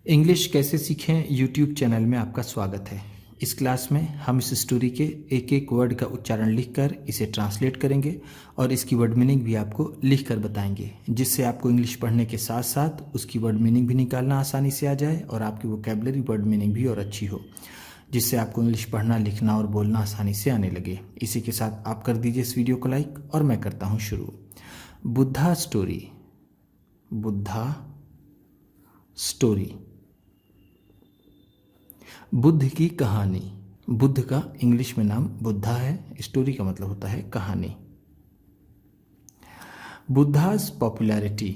English कैसे सीखें YouTube channel में आपका स्वागत है। इस क्लास में हम इस स्टोरी के एक एक वर्ड का उच्चारण लिखकर इसे ट्रांसलेट करेंगे और इसकी वर्ड मीनिंग भी आपको लिखकर बताएंगे, जिससे आपको इंग्लिश पढ़ने के साथ साथ उसकी वर्ड मीनिंग भी निकालना आसानी से आ जाए और आपकी वोकैबुलरी वर्ड मीनिंग भी और अच्छी हो, जिससे आपको इंग्लिश पढ़ना, लिखना और बोलना आसानी से आने लगे। इसी के साथ आप कर दीजिए इस वीडियो को लाइक और मैं करता हूँ शुरू। बुद्धा स्टोरी। बुद्धा स्टोरी। बुद्ध की कहानी। बुद्ध का इंग्लिश में नाम बुद्धा है। स्टोरी का मतलब होता है कहानी। बुद्धाज पॉपुलैरिटी।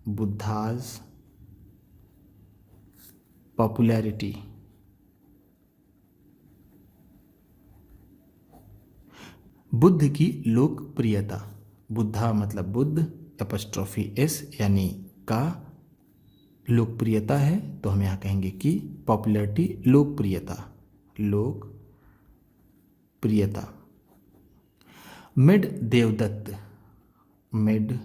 बुद्धाज पॉपुलैरिटी। बुद्ध की लोकप्रियता। बुद्धा मतलब बुद्ध, एपस्ट्रॉफी एस यानी का, लोकप्रियता है तो हम यहाँ कहेंगे कि पॉपुलैरिटी, लोकप्रियता, लोकप्रियता। मेड देवदत्त। मेड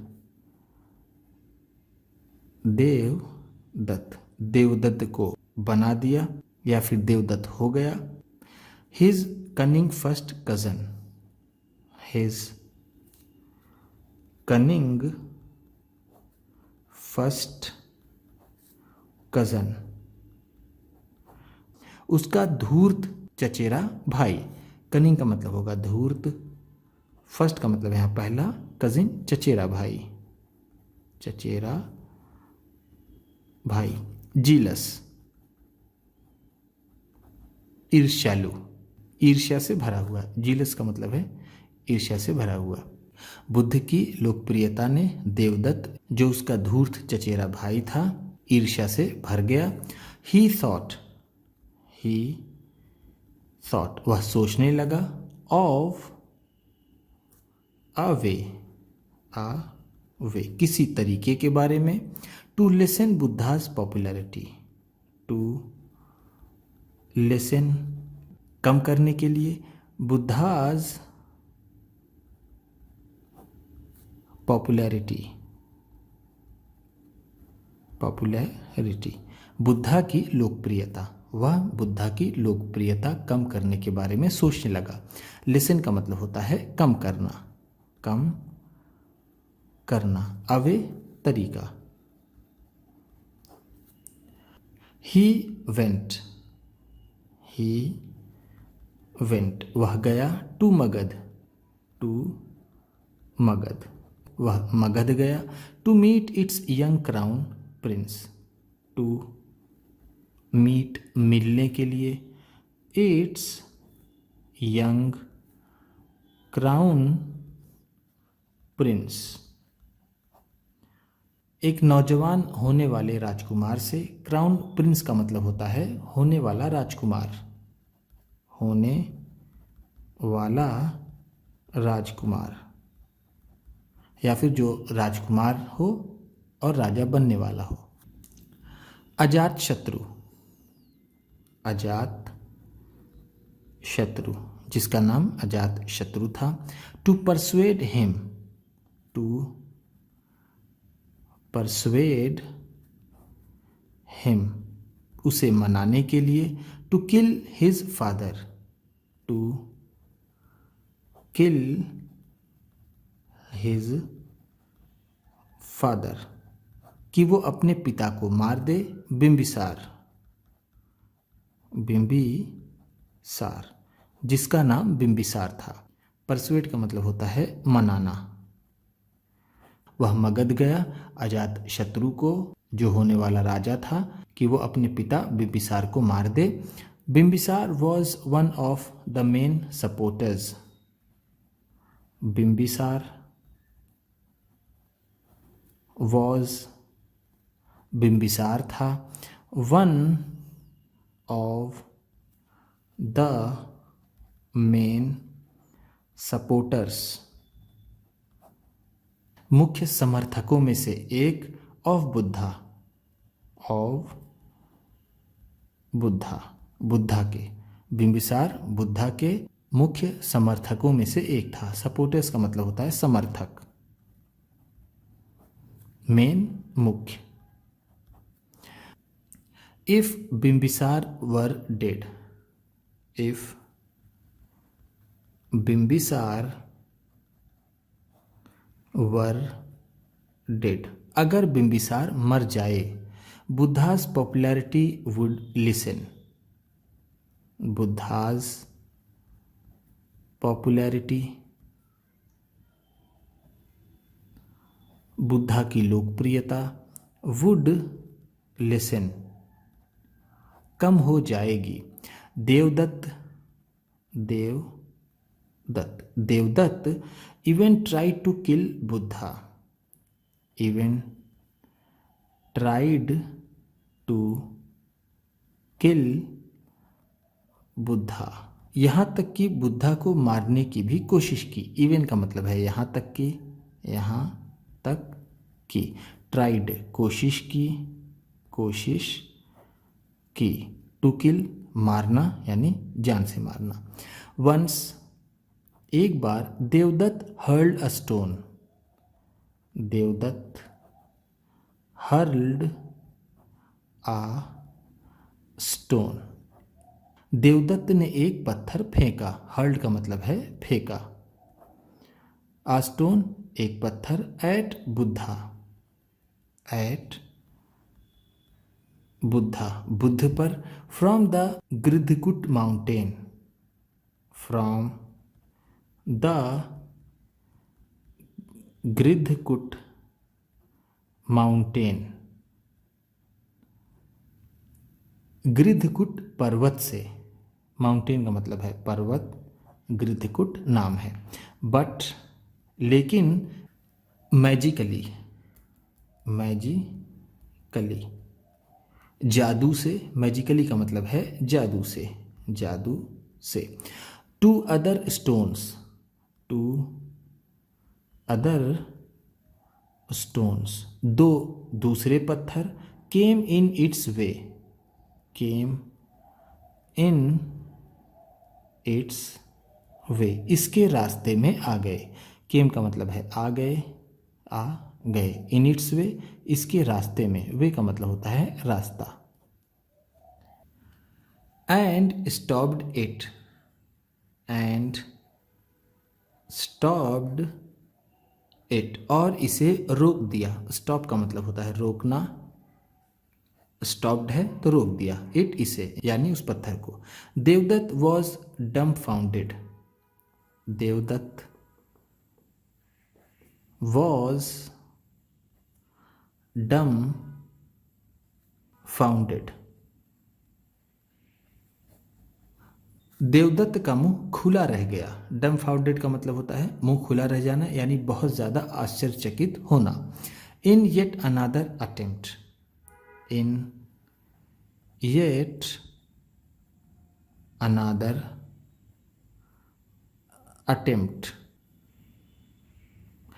देवदत्त, देवदत्त को बना दिया या फिर देवदत्त हो गया। His cunning first cousin. His cunning first cousin, उसका धूर्त चचेरा भाई। कनिंग का मतलब होगा धूर्त, फर्स्ट का मतलब यहाँ पहला, कजिन चचेरा भाई, चचेरा भाई। जीलस, ईर्ष्यालु, ईर्ष्या से भरा हुआ। जीलस का मतलब है ईर्ष्या से भरा हुआ। बुद्ध की लोकप्रियता ने देवदत्त, जो उसका धूर्त चचेरा भाई था, ईर्ष्या से भर गया। ही थॉट, वह सोचने लगा। ऑफ अ वे, किसी तरीके के बारे में। To lessen Buddha's popularity. To lessen, कम करने के लिए। बुद्धाज पॉपुलैरिटी, बुद्धा की लोकप्रियता। वह बुद्धा की लोकप्रियता कम करने के बारे में सोचने लगा। लिसन का मतलब होता है कम करना, कम करना। अवे, तरीका। ही वेंट, वह गया। टू मगध, वह मगध गया। To meet its young crown prince. To meet, मिलने के लिए। इट्स यंग क्राउन प्रिंस, एक नौजवान होने वाले राजकुमार से। क्राउन प्रिंस का मतलब होता है होने वाला राजकुमार, होने वाला राजकुमार, या फिर जो राजकुमार हो और राजा बनने वाला हो। अजात शत्रु, अजात शत्रु, जिसका नाम अजात शत्रु था। To persuade him, to persuade him, उसे मनाने के लिए। To kill his father, to kill his father, कि वो अपने पिता को मार दे। बिंबिसार, जिसका नाम बिंबिसार था। परसुएट का मतलब होता है मनाना। वह मगध गया अजात शत्रु को, जो होने वाला राजा था, कि वो अपने पिता बिंबिसार को मार दे। Bimbisara was one of the main supporters. Bimbisara Bimbisara था one of the main supporters, मुख्य समर्थकों में से एक। ऑफ बुद्धा के। बिंबिसार बुद्धा के मुख्य समर्थकों में से एक था। सपोर्टर्स का मतलब होता है समर्थक, मेन, मुख्य। If Bimbisara were dead, if Bimbisara were dead, अगर बिम्बिसार मर जाए, Buddha's popularity would lessen, Buddha's popularity, Buddha की लोकप्रियता, वुड लेसन, कम हो जाएगी। Devadatta, Devadatta even tried to kill Buddha, even tried to kill Buddha, यहाँ तक कि बुद्धा को मारने की भी कोशिश की। इवन का मतलब है यहाँ तक कि, यहाँ तक कि, ट्राइड कोशिश की, टू किल मारना यानी जान से मारना। वंस एक बार, Devadatta hurled a stone, Devadatta hurled a stone, Devadatta ने एक पत्थर फेंका। हर्ल्ड का मतलब है फेंका। आ स्टोन एक पत्थर, एट बुद्धा, एट बुद्धा बुद्ध पर, from the Gridhrakuta mountain, from the Gridhrakuta mountain, Gridhrakuta पर्वत से, माउंटेन का मतलब है पर्वत, गृद्धकुट नाम है। बट लेकिन, मैजिकली, मैजिकली जादू से, मैजिकली का मतलब है जादू से, जादू से। To other stones, to other stones, दो दूसरे पत्थर, केम in its way, came in its वे, इसके रास्ते में आ गए। केम का मतलब है आ गए, आ गए। इन इट्स वे, इसके रास्ते में, वे का मतलब होता है रास्ता। And stopped it, and stopped it, और इसे रोक दिया। स्टॉप का मतलब होता है रोकना, स्टॉप्ड है तो रोक दिया, इट इसे यानी उस पत्थर को। Devadatta was dumbfounded, Devadatta was dumbfounded, Devadatta का मुंह खुला रह गया। डम्बफाउंडेड का मतलब होता है मुंह खुला रह जाना, यानी बहुत ज़्यादा आश्चर्यचकित होना। In yet another attempt, in yet another attempt,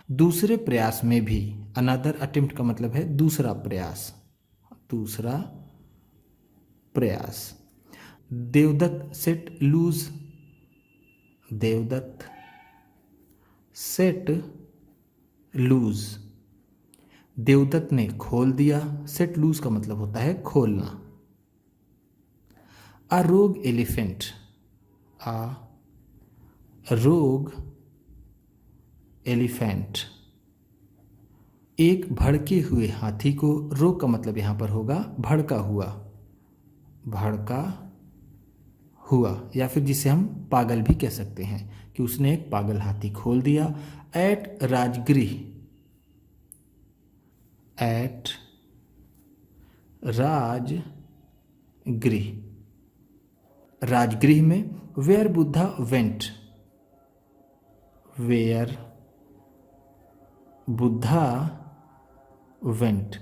दूसरे प्रयास में भी। अनादर अटेम्प्ट का मतलब है दूसरा प्रयास, दूसरा प्रयास। Devadatta set loose, Devadatta set loose, Devadatta ने खोल दिया। सेट लूज का मतलब होता है खोलना। अ रोग एलिफेंट, अ रोग एलिफेंट, एक भड़के हुए हाथी को, रोग का मतलब यहाँ पर होगा भड़का हुआ, भड़का हुआ, या फिर जिसे हम पागल भी कह सकते हैं कि उसने एक पागल हाथी खोल दिया। एट राजगृह, एट राजगृह, राजगृह में। Where Buddha went, where Buddha went,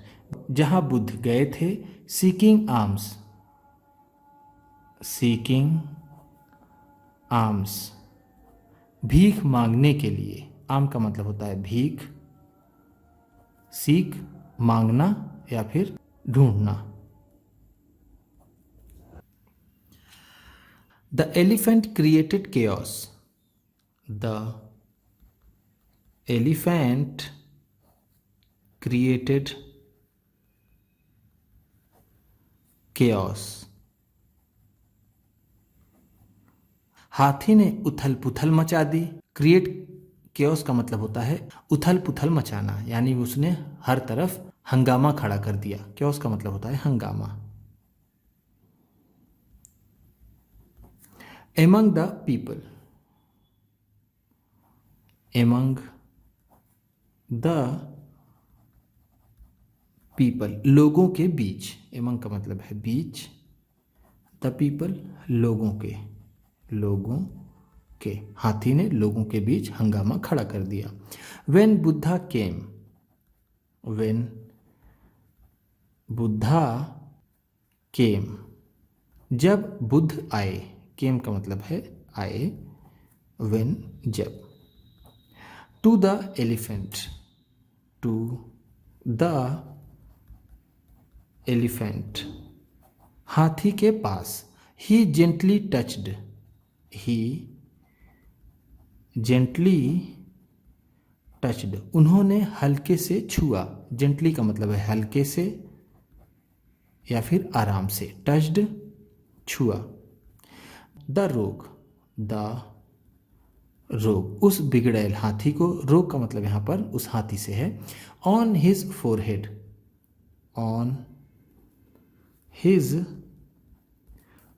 जहाँ बुद्ध गए थे। सीकिंग आर्म्स, सीकिंग आर्म्स, भीख मांगने के लिए। आम का मतलब होता है भीख, सीख मांगना या फिर ढूंढना। The elephant created chaos, the elephant created chaos. हाथी ने उथल पुथल मचा दी। क्रिएट केओस का मतलब होता है उथल पुथल मचाना, यानी उसने हर तरफ हंगामा खड़ा कर दिया। केओस का मतलब होता है हंगामा। Among the people, among the people, लोगों के बीच। एमंग का मतलब है बीच, द पीपल लोगों के, लोगों के। हाथी ने लोगों के बीच हंगामा खड़ा कर दिया। When Buddha came, when Buddha came, जब बुद्ध आए। केम का मतलब है आए, वेन जब। To the elephant, to the elephant, हाथी के पास। He gently touched, he gently touched, उन्होंने हल्के से छुआ। जेंटली का मतलब है हल्के से या फिर आराम से। टचड छुआ। द रोग, द रोग, उस बिगड़ैल हाथी को। रोग का मतलब यहाँ पर उस हाथी से है। On his forehead, on his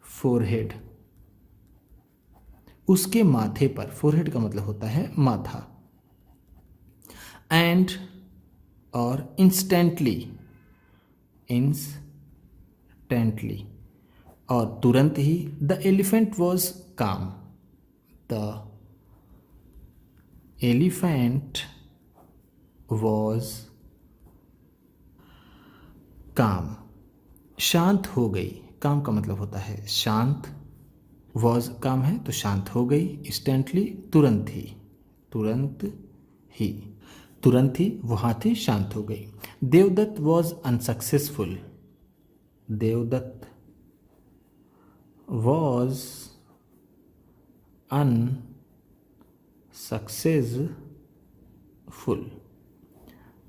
forehead, उसके माथे पर। फोरहेड का मतलब होता है माथा। एंड और इंस्टेंटली, इंस्टेंटली और तुरंत ही। द एलिफेंट वॉज काम, द एलिफेंट वॉज काम, शांत हो गई। काम का मतलब होता है शांत। वॉज काम है तो शांत हो गई। इंस्टेंटली तुरंत ही, तुरंत ही, तुरंत ही वो हाथी शांत हो गई। Devadatta was unsuccessful, Devadatta was unsuccessful,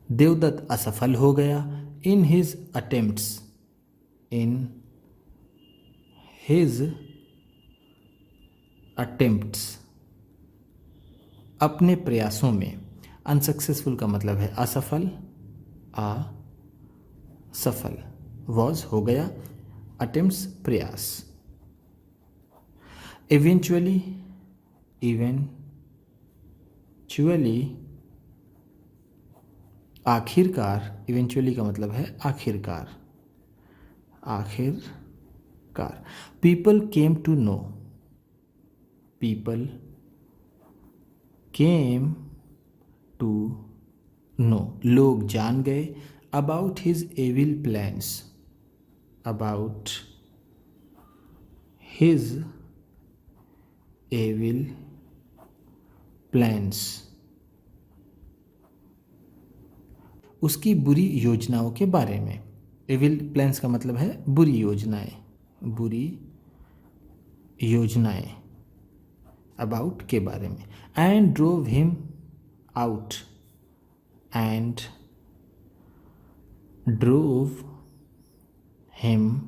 Devadatta असफल हो गया। In his attempts, in his attempts, अपने प्रयासों में। अनसक्सेसफुल का मतलब है असफल, असफल। वॉज हो गया, अटेम्प्ट्स प्रयास। इवेंचुअली, इवेंचुअली आखिरकार। इवेंचुअली का मतलब है आखिरकार, आखिरकार। People came to know, people came to know, लोग जान गए। About his evil plans, about his evil plans, उसकी बुरी योजनाओं के बारे में। एविल प्लान्स का मतलब है बुरी योजनाएं, बुरी योजनाएं। अबाउट के बारे में। And drove him out, and drove him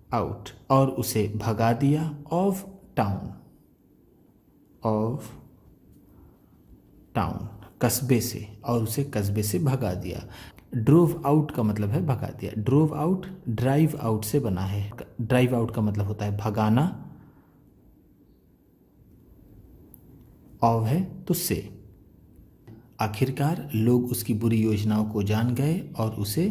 out, और उसे भगा दिया। ऑफ टाउन, ऑफ टाउन, कस्बे से, और उसे कस्बे से भगा दिया। ड्रोव आउट का मतलब है भगा दिया। ड्रोव आउट ड्राइव आउट से बना है। ड्राइव आउट का मतलब होता है भगाना, ऑव है तो से। आखिरकार लोग उसकी बुरी योजनाओं को जान गए और उसे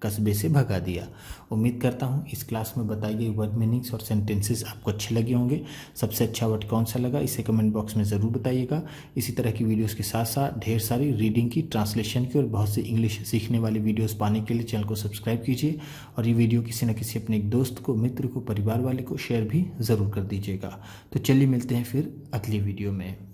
कस्बे से भगा दिया। उम्मीद करता हूँ इस क्लास में बताई गई वर्ड मीनिंग्स और सेंटेंसेस आपको अच्छे लगे होंगे। सबसे अच्छा वर्ड कौन सा लगा इसे कमेंट बॉक्स में ज़रूर बताइएगा। इसी तरह की वीडियोस के साथ साथ ढेर सारी रीडिंग की, ट्रांसलेशन की और बहुत सी इंग्लिश सीखने वाली वीडियोस पाने के लिए चैनल को सब्सक्राइब कीजिए और ये वीडियो किसी न किसी अपने एक दोस्त को, मित्र को, परिवार वाले को शेयर भी ज़रूर कर दीजिएगा। तो चलिए मिलते हैं फिर अगली वीडियो में।